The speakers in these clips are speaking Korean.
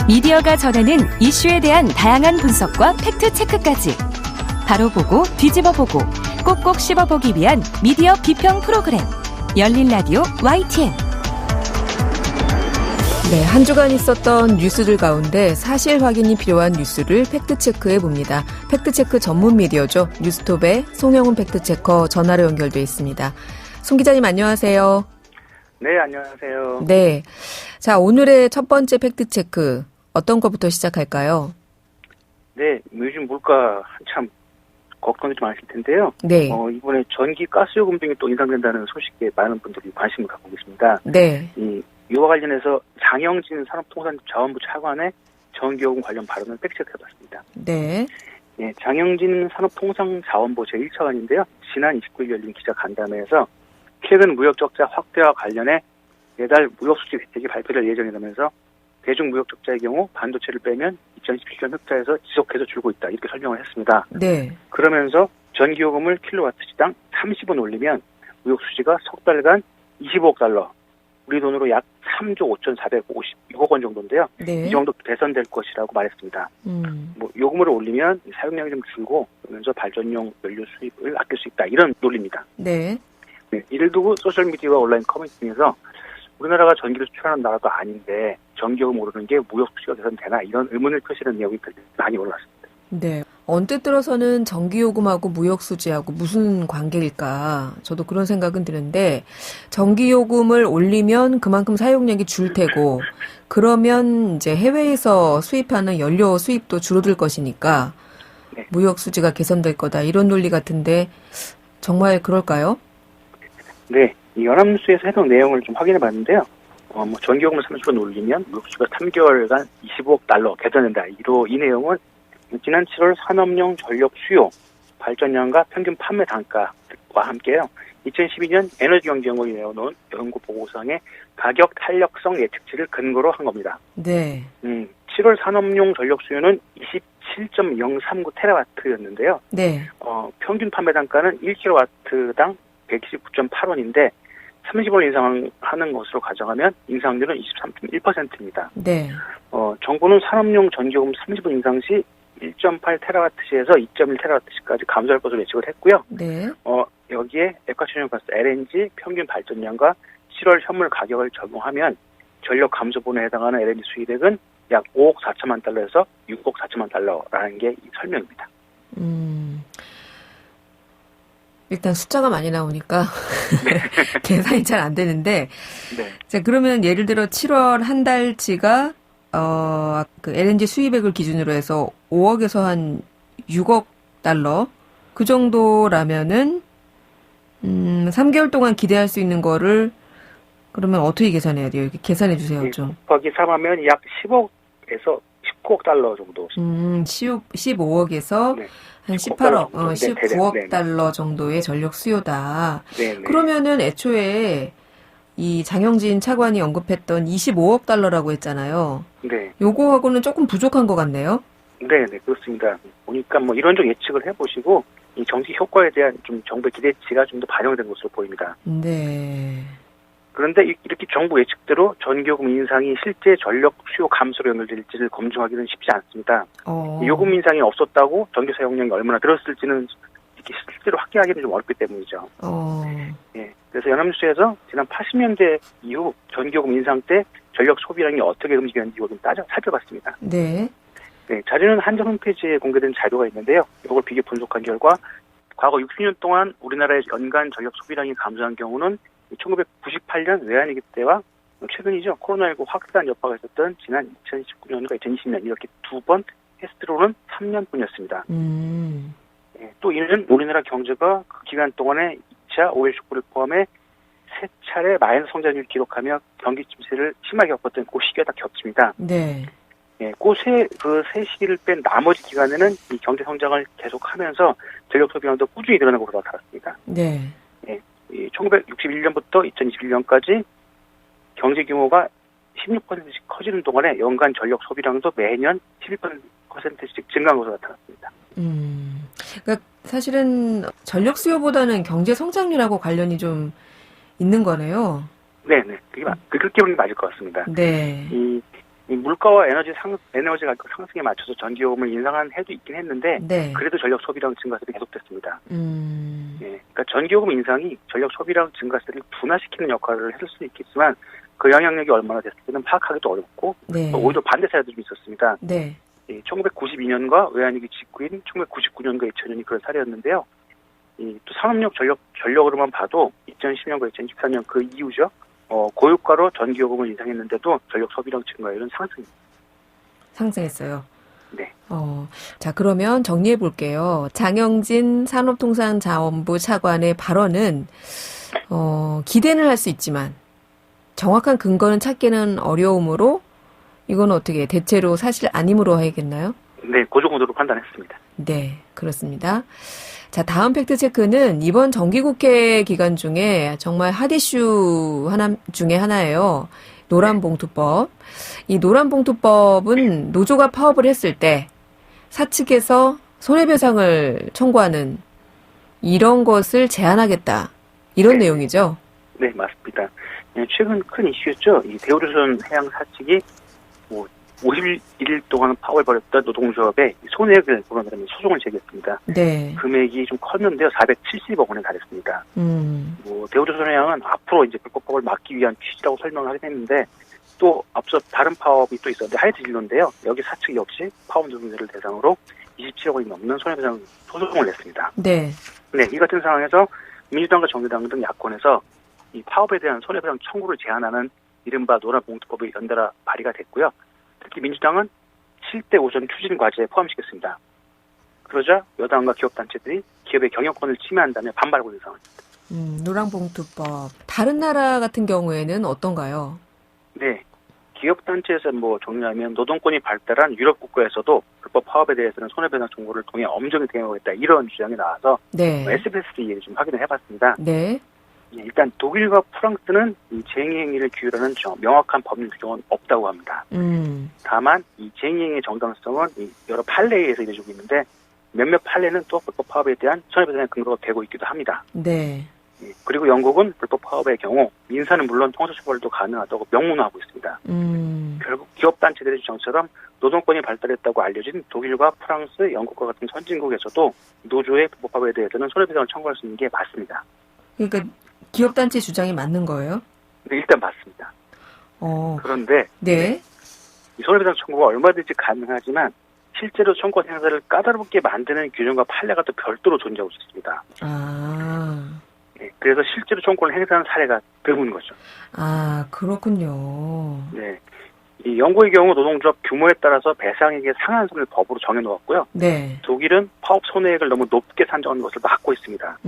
미디어가 전하는 이슈에 대한 다양한 분석과 팩트체크까지 바로 보고 뒤집어 보고 꼭꼭 씹어보기 위한 미디어 비평 프로그램 열린 라디오 YTN. 네, 한 주간 있었던 뉴스들 가운데 사실 확인이 필요한 뉴스를 팩트체크해 봅니다. 팩트체크 전문 미디어죠. 뉴스톱의 송영훈 팩트체커 전화로 연결돼 있습니다. 송 기자님 안녕하세요. 네, 안녕하세요. 네, 자 오늘의 첫 번째 팩트체크 어떤 것부터 시작할까요? 네, 요즘 물가 한참 걱정이 좀 많으실 텐데요. 네. 이번에 전기, 가스요금 등이 또 인상된다는 소식에 많은 분들이 관심을 갖고 계십니다. 네. 이와 관련해서 장영진 산업통상자원부 차관의 전기요금 관련 발언을 팩트체크해봤습니다. 네. 네, 장영진 산업통상자원부 제1차관인데요. 지난 29일 열린 기자간담회에서 최근 무역적자 확대와 관련해 매달 무역수지 혜택이 발표될 예정이라면서 대중무역적자의 경우 반도체를 빼면 2017년 흑자에서 지속해서 줄고 있다. 이렇게 설명을 했습니다. 네. 그러면서 전기요금을 킬로와트시당 30원 올리면 무역수지가 석 달간 25억 달러, 우리 돈으로 약 3조 5,456억 원 정도인데요. 네. 이 정도 개선될 것이라고 말했습니다. 요금을 올리면 사용량이 좀 줄고 그러면서 발전용 연료 수입을 아낄 수 있다. 이런 논리입니다. 네. 네, 이를 두고 소셜미디어와 온라인 커뮤니티 등에서 우리나라가 전기를 수출하는 나라도 아닌데 전기요금 오르는 게 무역 수지가 개선되나 이런 의문을 표시하는 내용이 많이 올랐습니다. 네. 언뜻 들어서는 전기요금하고 무역수지하고 무슨 관계일까? 저도 그런 생각은 드는데 전기요금을 올리면 그만큼 사용량이 줄 테고 그러면 이제 해외에서 수입하는 연료 수입도 줄어들 것이니까 네. 무역수지가 개선될 거다 이런 논리 같은데 정말 그럴까요? 네. 이 연합뉴스에서 해당 내용을 좀 확인해 봤는데요. 전기요금을 30원 올리면 무역수지가 3개월간 25억 달러 개선된다. 이 내용은 지난 7월 산업용 전력 수요, 발전량과 평균 판매 단가와 함께요. 2012년 에너지경제연구원이 내어놓은 연구 보고서의 가격 탄력성 예측치를 근거로 한 겁니다. 네. 7월 산업용 전력 수요는 27.039테라와트였는데요. 네. 평균 판매 단가는 1kW당 129.8원인데 30원 인상하는 것으로 가정하면 인상률은 23.1%입니다. 네. 정부는 산업용 전기요금 30원 인상 시 1.8테라와트시에서 2.1테라와트시까지 감소할 것으로 예측을 했고요. 네. 여기에 액화천연가스 LNG 평균 발전량과 7월 현물 가격을 적용하면 전력 감소분에 해당하는 LNG 수입액은 약 5억 4천만 달러에서 6억 4천만 달러라는 게 이 설명입니다. 일단 숫자가 많이 나오니까 계산이 잘 안 되는데. 네. 자, 그러면 예를 들어 7월 한 달치가 그 LNG 수입액을 기준으로 해서 5억에서 한 6억 달러 그 정도라면은 3개월 동안 기대할 수 있는 거를 그러면 어떻게 계산해야 돼요? 이렇게 계산해 주세요, 좀. 곱하기 3하면 약 10억에서 19억 달러 정도. 15억에서 네. 한 18억, 19억 19억 달러 정도의 전력 수요다. 네. 그러면은 애초에 이 장영진 차관이 언급했던 25억 달러라고 했잖아요. 네. 요거하고는 조금 부족한 것 같네요. 네, 그렇습니다. 보니까 이런저런 예측을 해보시고 이 정책 효과에 대한 좀 정부의 기대치가 좀 더 반영된 것으로 보입니다. 네. 그런데 이렇게 정부 예측대로 전기요금 인상이 실제 전력 수요 감소로 연결될지를 검증하기는 쉽지 않습니다. 요금 인상이 없었다고 전기 사용량이 얼마나 늘었을지는 이렇게 실제로 확인하기는 좀 어렵기 때문이죠. 예, 그래서 연합뉴스에서 지난 80년대 이후 전기요금 인상 때 전력 소비량이 어떻게 움직였는지 좀 살펴봤습니다. 네. 네, 자료는 한정 홈페이지에 공개된 자료가 있는데요. 이걸 비교 분석한 결과 과거 60년 동안 우리나라의 연간 전력 소비량이 감소한 경우는 1998년 외환위기 때와 최근이죠. 코로나19 확산 여파가 있었던 지난 2019년과 2020년 이렇게 두 번 횟수로는 3년뿐이었습니다. 네, 또 이는 우리나라 경제가 그 기간 동안에 2차 오일 쇼크를 포함해 세 차례 마이너스 성장률을 기록하며 경기 침체를 심하게 겪었던 그 시기가 다 겹칩니다. 네. 네, 세 시기를 뺀 나머지 기간에는 이 경제 성장을 계속하면서 전력 소비량도 꾸준히 늘어나고 나타났습니다. 네. 1961년부터 2021년까지 경제 규모가 16%씩 커지는 동안에 연간 전력 소비량도 매년 11%씩 증가한 것으로 나타났습니다. 그러니까 사실은 전력 수요보다는 경제 성장률하고 관련이 좀 있는 거네요. 네. 그렇게 보는 게 맞을 것 같습니다. 이 물가와 에너지 가격 상승에 맞춰서 전기요금을 인상한 해도 있긴 했는데 네. 그래도 전력 소비량 증가세는 계속됐습니다. 예, 네. 그러니까 전기요금 인상이 전력 소비량 증가세를 둔화시키는 역할을 했을 수는 있겠지만 그 영향력이 얼마나 됐을지는 파악하기도 어렵고 네. 또 오히려 반대 사례도 좀 있었습니다. 네. 1992년과 외환위기 직후인 1999년과 2000년이 그런 사례였는데요. 또 산업용 전력으로만 봐도 2010년과 2014년 그 이후죠. 고유가로 전기요금을 인상했는데도 전력 소비량 증가율은 상승했어요. 네. 자, 그러면 정리해 볼게요. 장영진 산업통상자원부 차관의 발언은, 기대는 할 수 있지만, 정확한 근거는 찾기는 어려우므로, 이건 어떻게, 대체로 사실 아님으로 해야겠나요? 네, 그 정도로 판단했습니다. 네, 그렇습니다. 자, 다음 팩트체크는 이번 정기국회 기간 중에 정말 핫이슈 중에 하나예요. 노란봉투법. 이 노란봉투법은 노조가 파업을 했을 때 사측에서 손해배상을 청구하는 이런 것을 제한하겠다. 이런 네. 내용이죠. 네, 맞습니다. 최근 큰 이슈였죠. 이 대우조선 해양 사측이 51일 동안 파업을 벌였던 노동조합에 손해액을 물어내는 소송을 제기했습니다. 네. 금액이 좀 컸는데요. 470억 원에 달했습니다. 대우조선 해양은 앞으로 이제 불법법을 막기 위한 취지라고 설명을 하긴 했는데 또 앞서 다른 파업이 또 있었는데 하이드진로인데요. 여기 사측 역시 파업 노동자를 대상으로 27억 원이 넘는 손해배상 소송을 냈습니다. 네. 네, 이 같은 상황에서 민주당과 정의당 등 야권에서 이 파업에 대한 손해배상 청구를 제한하는 이른바 노란봉투법이 연달아 발의가 됐고요. 특히 민주당은 7대 5선 추진 과제에 포함시켰습니다. 그러자 여당과 기업단체들이 기업의 경영권을 침해한다며 반발하고 있는 상황입니다. 노란봉투법. 다른 나라 같은 경우에는 어떤가요? 네. 기업단체에서 정리하면 노동권이 발달한 유럽 국가에서도 불법 파업에 대해서는 손해배상 청구를 통해 엄정히 대응하겠다 이런 주장이 나와서 네. SBS에 좀 확인을 해봤습니다. 네. 일단 독일과 프랑스는 이 쟁의행위를 규율하는 명확한 법률 규정은 없다고 합니다. 다만 이 쟁의행위의 정당성은 여러 판례에 의해서 이루어지고 있는데 몇몇 판례는 또 불법 파업에 대한 손해배상의 근거가 되고 있기도 합니다. 네. 그리고 영국은 불법 파업의 경우 민사는 물론 통수처벌도 가능하다고 명문화하고 있습니다. 결국 기업단체들의 주장처럼 노동권이 발달했다고 알려진 독일과 프랑스, 영국과 같은 선진국에서도 노조의 불법 파업에 대해서는 손해배상을 청구할 수 있는 게 맞습니다. 그러니까 기업단체 주장이 맞는 거예요? 네, 일단 맞습니다. 그런데 네. 이 손해배상 청구가 얼마든지 가능하지만 실제로 청구권 행사를 까다롭게 만드는 규정과 판례가 또 별도로 존재하고 있습니다. 네, 그래서 실제로 청구권을 행사하는 사례가 드문 거죠. 그렇군요. 네, 이 영국의 경우 노동조합 규모에 따라서 배상액의 상한선을 법으로 정해놓았고요. 네. 독일은 파업 손해액을 너무 높게 산정하는 것을 막고 있습니다.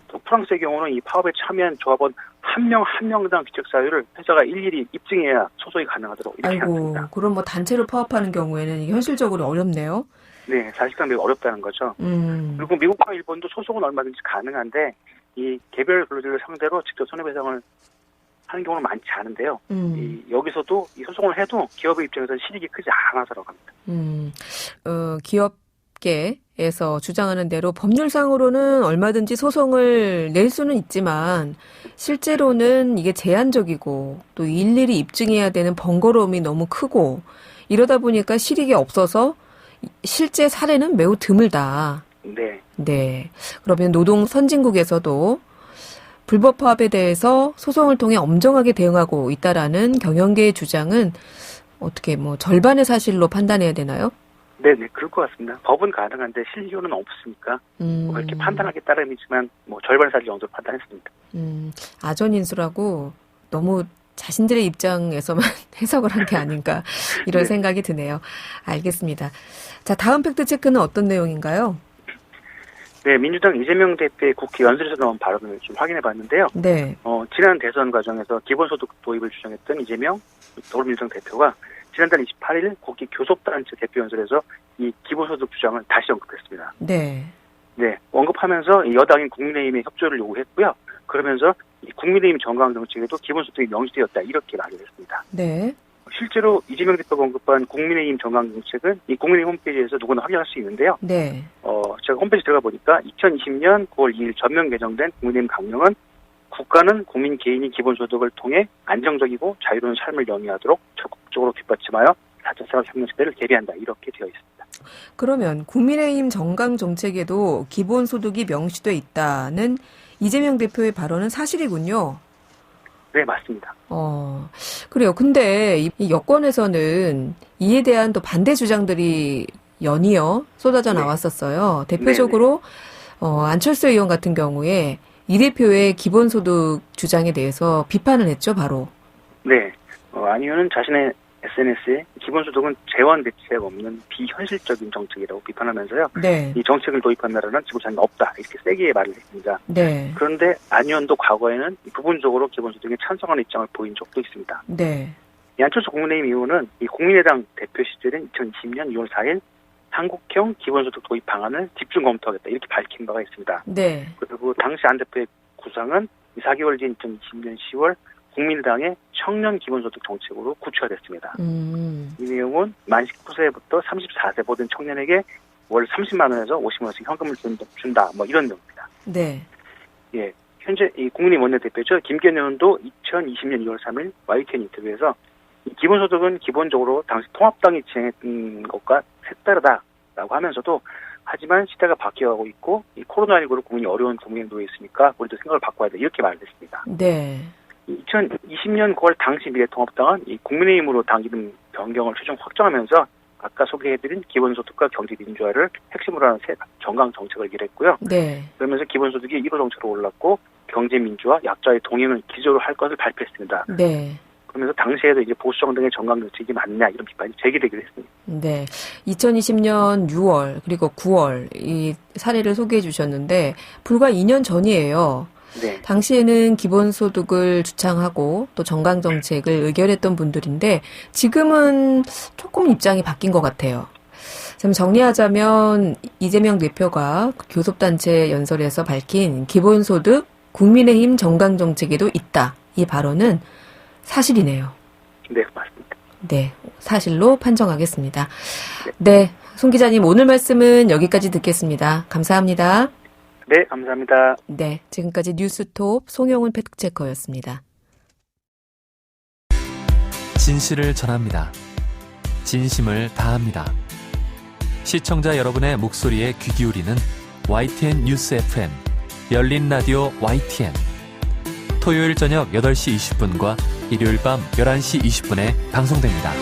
또 프랑스의 경우는 이 파업에 참여한 조합원 한 명 한 명당 귀책사유를 회사가 일일이 입증해야 소송이 가능하도록 이렇게 합니다. 그럼 단체로 파업하는 경우에는 이게 현실적으로 어렵네요. 네, 사실상 매우 어렵다는 거죠. 그리고 미국과 일본도 소송은 얼마든지 가능한데 이 개별 근로자를 상대로 직접 손해배상을 하는 경우는 많지 않은데요. 여기서도 이 소송을 해도 기업의 입장에서는 실익이 크지 않아서라고 합니다. 기업계에서 주장하는 대로 법률상으로는 얼마든지 소송을 낼 수는 있지만 실제로는 이게 제한적이고 또 일일이 입증해야 되는 번거로움이 너무 크고 이러다 보니까 실익이 없어서 실제 사례는 매우 드물다. 네. 네. 그러면 노동 선진국에서도 불법 파업에 대해서 소송을 통해 엄정하게 대응하고 있다라는 경영계의 주장은 어떻게 절반의 사실로 판단해야 되나요? 네, 그럴 것 같습니다. 법은 가능한데 실효는 없으니까 이렇게 판단하기 따름이지만 절반의 사실 정도로 판단했습니다. 아전인수라고 너무 자신들의 입장에서만 해석을 한 게 아닌가 이런 네. 생각이 드네요. 알겠습니다. 자, 다음 팩트체크는 어떤 내용인가요? 네, 민주당 이재명 대표의 국회 연설에서 나온 발언을 좀 확인해 봤는데요. 네. 지난 대선 과정에서 기본소득 도입을 주장했던 이재명 더불어민주당 대표가 지난달 28일 국회 교섭단체 대표 연설에서 이 기본소득 주장을 다시 언급했습니다. 네. 네, 언급하면서 여당인 국민의힘의 협조를 요구했고요. 그러면서 이 국민의힘 정강 정책에도 기본소득이 명시되었다 이렇게 말을 했습니다. 네. 실제로 이재명 대표가 언급한 국민의힘 정강 정책은 이 국민의힘 홈페이지에서 누구나 확인할 수 있는데요. 네. 제가 홈페이지 들어가 보니까 2020년 9월 2일 전면 개정된 국민의힘 강령은 국가는 국민 개인이 기본소득을 통해 안정적이고 자유로운 삶을 영위하도록 적극적으로 뒷받침하여 4차 산업혁명 시대를 대비한다. 이렇게 되어 있습니다. 그러면 국민의힘 정강 정책에도 기본소득이 명시돼 있다는 이재명 대표의 발언은 사실이군요. 네, 맞습니다. 그래요. 근데 이 여권에서는 이에 대한 또 반대 주장들이 연이어 쏟아져 네. 나왔었어요. 대표적으로 안철수 의원 같은 경우에 이 대표의 기본소득 주장에 대해서 비판을 했죠, 바로. 네. 안 의원은 자신의 SNS에 기본소득은 재원 대책 없는 비현실적인 정책이라고 비판하면서요. 네. 이 정책을 도입한 나라는 지구상에 없다. 이렇게 세게 말을 했습니다. 네. 그런데 안 의원도 과거에는 부분적으로 기본소득에 찬성하는 입장을 보인 적도 있습니다. 네. 이 안철수 국민의힘 의원은 이 국민의당 대표 시절인 2020년 2월 4일 한국형 기본소득 도입 방안을 집중 검토하겠다. 이렇게 밝힌 바가 있습니다. 네. 그리고 당시 안 대표의 구상은 4개월 뒤인 2020년 10월 국민의당의 청년 기본소득 정책으로 구체화됐습니다. 이 내용은 만 19세부터 34세 모든 청년에게 월 30만 원에서 50만 원씩 현금을 준다. 뭐 이런 내용입니다. 네. 예. 현재 이 국민의힘 원내대표죠. 김기현 의원도 2020년 2월 3일 YTN 인터뷰에서 이 기본소득은 기본적으로 당시 통합당이 진행했던 것과 색다르다라고 하면서도 하지만 시대가 바뀌어가고 있고 이 코로나19로 국민이 어려운 국면에 놓여 있으니까 우리도 생각을 바꿔야 돼. 이렇게 말했습니다. 네. 2020년 9월 당시 미래통합당은 이 국민의힘으로 당 이름 변경을 최종 확정하면서 아까 소개해드린 기본소득과 경제민주화를 핵심으로 하는 새 정강 정책을 기했고요. 네. 그러면서 기본소득이 1호 정책으로 올랐고 경제민주화, 약자의 동행을 기조로 할 것을 발표했습니다. 네. 그러면서 당시에도 이제 보수정 등의 정강 정책이 맞냐 이런 비판이 제기되기도 했습니다. 네. 2020년 6월 그리고 9월 이 사례를 소개해 주셨는데 불과 2년 전이에요. 네. 당시에는 기본소득을 주창하고 또 정강정책을 의결했던 분들인데 지금은 조금 입장이 바뀐 것 같아요. 좀 정리하자면 이재명 대표가 교섭단체 연설에서 밝힌 기본소득 국민의힘 정강정책에도 있다. 이 발언은 사실이네요. 네, 맞습니다. 네, 사실로 판정하겠습니다. 네, 송 기자님 오늘 말씀은 여기까지 듣겠습니다. 감사합니다. 네, 감사합니다. 네, 지금까지 뉴스톱 송영훈 팩트체커였습니다. 진실을 전합니다. 진심을 다합니다. 시청자 여러분의 목소리에 귀 기울이는 YTN 뉴스 FM, 열린 라디오 YTN. 토요일 저녁 8시 20분과 일요일 밤 11시 20분에 방송됩니다.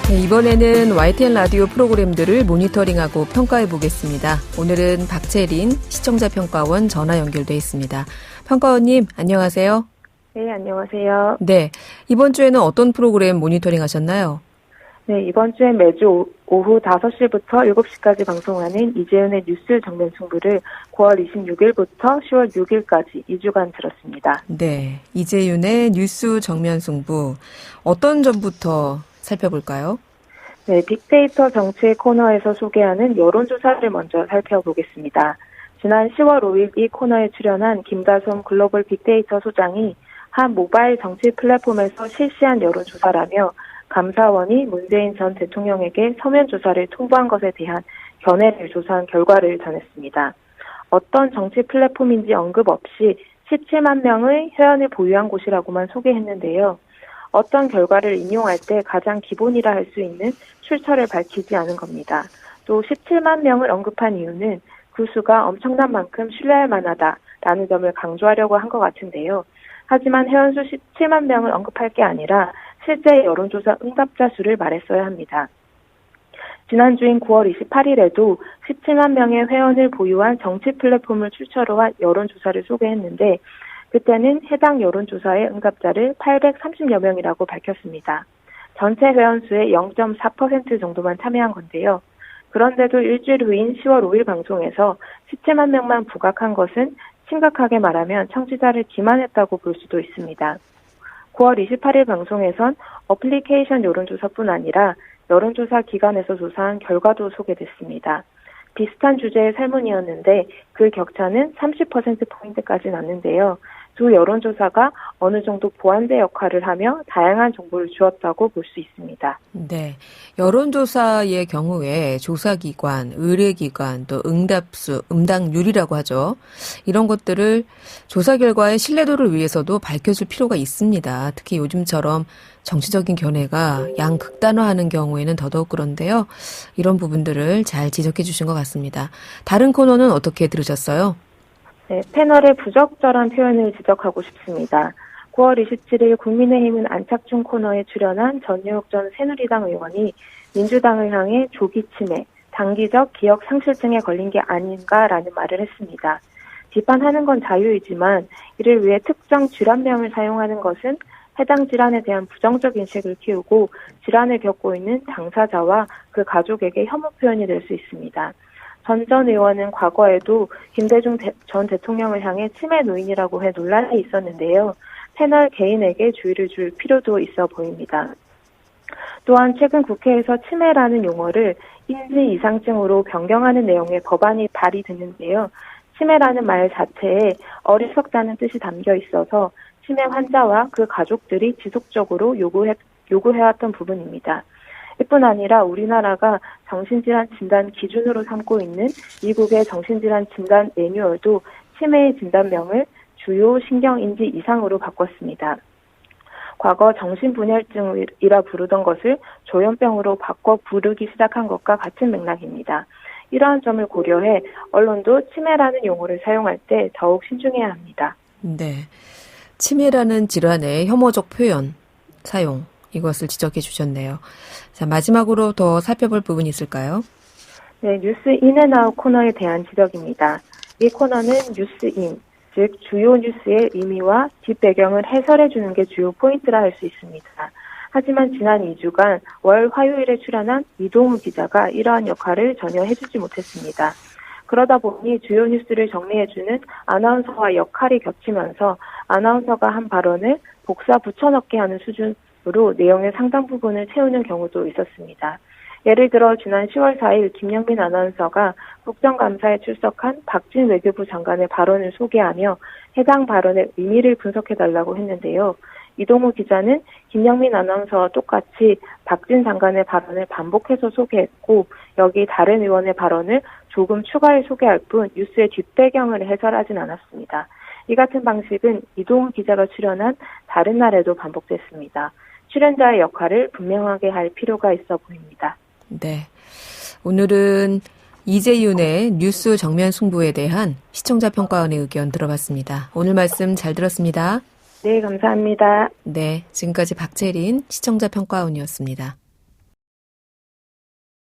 네, 이번에는 YTN 라디오 프로그램들을 모니터링하고 평가해 보겠습니다. 오늘은 박채린 시청자평가원 전화 연결돼 있습니다. 평가원님, 안녕하세요. 네, 안녕하세요. 네, 이번 주에는 어떤 프로그램 모니터링 하셨나요? 네, 이번 주엔 매주 오후 5시부터 7시까지 방송하는 이재은의 뉴스 정면 승부를 9월 26일부터 10월 6일까지 2주간 들었습니다. 네, 이재윤의 뉴스 정면 승부. 어떤 점부터 살펴볼까요? 네, 빅데이터 정치 코너에서 소개하는 여론조사를 먼저 살펴보겠습니다. 지난 10월 5일 이 코너에 출연한 김다솜 글로벌 빅데이터 소장이 한 모바일 정치 플랫폼에서 실시한 여론조사라며 감사원이 문재인 전 대통령에게 서면 조사를 통보한 것에 대한 견해를 조사한 결과를 전했습니다. 어떤 정치 플랫폼인지 언급 없이 17만 명의 회원을 보유한 곳이라고만 소개했는데요. 어떤 결과를 인용할 때 가장 기본이라 할 수 있는 출처를 밝히지 않은 겁니다. 또 17만 명을 언급한 이유는 그 수가 엄청난 만큼 신뢰할 만하다라는 점을 강조하려고 한 것 같은데요. 하지만 회원수 17만 명을 언급할 게 아니라 실제 여론조사 응답자 수를 말했어야 합니다. 지난주인 9월 28일에도 17만 명의 회원을 보유한 정치 플랫폼을 출처로 한 여론조사를 소개했는데 그때는 해당 여론조사의 응답자를 830여 명이라고 밝혔습니다. 전체 회원수의 0.4% 정도만 참여한 건데요. 그런데도 일주일 후인 10월 5일 방송에서 17만 명만 부각한 것은 심각하게 말하면 청취자를 기만했다고 볼 수도 있습니다. 9월 28일 방송에선 어플리케이션 여론조사뿐 아니라 여론조사 기관에서 조사한 결과도 소개됐습니다. 비슷한 주제의 설문이었는데 그 격차는 30%포인트까지 났는데요. 두 여론조사가 어느 정도 보완제 역할을 하며 다양한 정보를 주었다고 볼 수 있습니다. 네. 여론조사의 경우에 조사기관, 의뢰기관, 또 응답수, 응답률이라고 하죠. 이런 것들을 조사 결과의 신뢰도를 위해서도 밝혀줄 필요가 있습니다. 특히 요즘처럼 정치적인 견해가 양극단화하는 경우에는 더더욱 그런데요. 이런 부분들을 잘 지적해 주신 것 같습니다. 다른 코너는 어떻게 들으셨어요? 네, 패널의 부적절한 표현을 지적하고 싶습니다. 9월 27일 국민의힘은 안착중 코너에 출연한 전유욱 전 새누리당 의원이 민주당을 향해 조기 치매, 단기적 기억 상실증에 걸린 게 아닌가라는 말을 했습니다. 비판하는 건 자유이지만 이를 위해 특정 질환명을 사용하는 것은 해당 질환에 대한 부정적 인식을 키우고 질환을 겪고 있는 당사자와 그 가족에게 혐오 표현이 될 수 있습니다. 전 의원은 과거에도 김대중 전 대통령을 향해 치매 노인이라고 해 논란이 있었는데요. 패널 개인에게 주의를 줄 필요도 있어 보입니다. 또한 최근 국회에서 치매라는 용어를 인지 이상증으로 변경하는 내용의 법안이 발의됐는데요. 치매라는 말 자체에 어리석다는 뜻이 담겨 있어서 치매 환자와 그 가족들이 지속적으로 요구해왔던 부분입니다. 이뿐 아니라 우리나라가 정신질환 진단 기준으로 삼고 있는 미국의 정신질환 진단 매뉴얼도 치매의 진단명을 주요 신경인지 이상으로 바꿨습니다. 과거 정신분열증이라 부르던 것을 조현병으로 바꿔 부르기 시작한 것과 같은 맥락입니다. 이러한 점을 고려해 언론도 치매라는 용어를 사용할 때 더욱 신중해야 합니다. 네. 치매라는 질환의 혐오적 표현, 사용, 이것을 지적해 주셨네요. 자, 마지막으로 더 살펴볼 부분이 있을까요? 네, 뉴스 인앤아웃 코너에 대한 지적입니다. 이 코너는 뉴스인, 즉 주요 뉴스의 의미와 뒷배경을 해설해 주는 게 주요 포인트라 할 수 있습니다. 하지만 지난 2주간 월 화요일에 출연한 이동우 기자가 이러한 역할을 전혀 해주지 못했습니다. 그러다 보니 주요 뉴스를 정리해주는 아나운서와 역할이 겹치면서 아나운서가 한 발언을 복사 붙여넣기 하는 수준으로 내용의 상당 부분을 채우는 경우도 있었습니다. 예를 들어 지난 10월 4일 김영민 아나운서가 국정감사에 출석한 박진 외교부 장관의 발언을 소개하며 해당 발언의 의미를 분석해달라고 했는데요. 이동우 기자는 김영민 아나운서와 똑같이 박진 장관의 발언을 반복해서 소개했고 여기 다른 의원의 발언을 조금 추가해 소개할 뿐 뉴스의 뒷배경을 해설하진 않았습니다. 이 같은 방식은 이동우 기자가 출연한 다른 날에도 반복됐습니다. 출연자의 역할을 분명하게 할 필요가 있어 보입니다. 네. 오늘은 이재윤의 뉴스 정면 승부에 대한 시청자 평가원의 의견 들어봤습니다. 오늘 말씀 잘 들었습니다. 네, 감사합니다. 네, 지금까지 박채린 시청자 평가원이었습니다.